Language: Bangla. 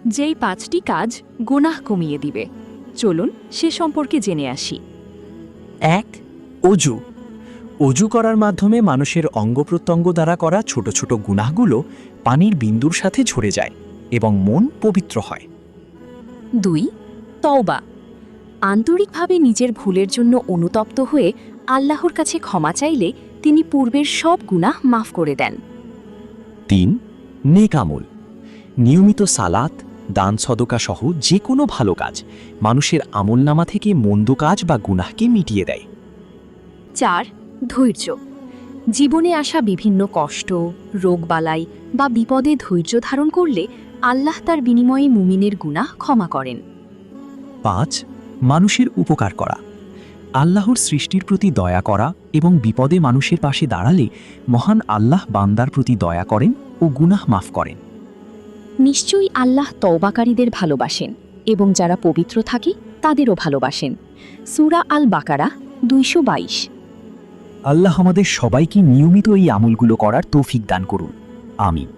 যেই 5টি কাজ গুনাহ কমিয়ে দিবে। চলুন সে সম্পর্কে জেনে আসি। 1. অজু। অজু করার মাধ্যমে মানুষের অঙ্গপ্রত্যঙ্গ দ্বারা করা ছোট ছোট গুনাহগুলো পানির বিন্দুর সাথে ঝরে যায় এবং মন পবিত্র হয়। 2. তওবা। আন্তরিকভাবে নিজের ভুলের জন্য অনুতপ্ত হয়ে আল্লাহর কাছে ক্ষমা চাইলে তিনি পূর্বের সব গুনাহ মাফ করে দেন। 3. নেক আমল। নিয়মিত সালাত, দান সদকা সহ যে কোনো ভালো কাজ মানুষের আমলনামা থেকে মন্দ কাজ বা গুনাহকে মিটিয়ে দেয়। 4. ধৈর্য। জীবনে আসা বিভিন্ন কষ্ট, রোগবালাই বা বিপদে ধৈর্য ধারণ করলে আল্লাহ তার বিনিময়ে মুমিনের গুনাহ ক্ষমা করেন। 5. মানুষের উপকার করা। আল্লাহর সৃষ্টির প্রতি দয়া করা এবং বিপদে মানুষের পাশে দাঁড়ালে মহান আল্লাহ বান্দার প্রতি দয়া করেন ও গুনাহ মাফ করেন। নিশ্চয়ই আল্লাহ তওবাকারীদের ভালোবাসেন এবং যারা পবিত্র থাকে তাদেরও ভালোবাসেন। সূরা আল বাকারা 222। আল্লাহ আমাদের সবাইকে নিয়মিত এই আমলগুলো করার তৌফিক দান করুন। আমিন।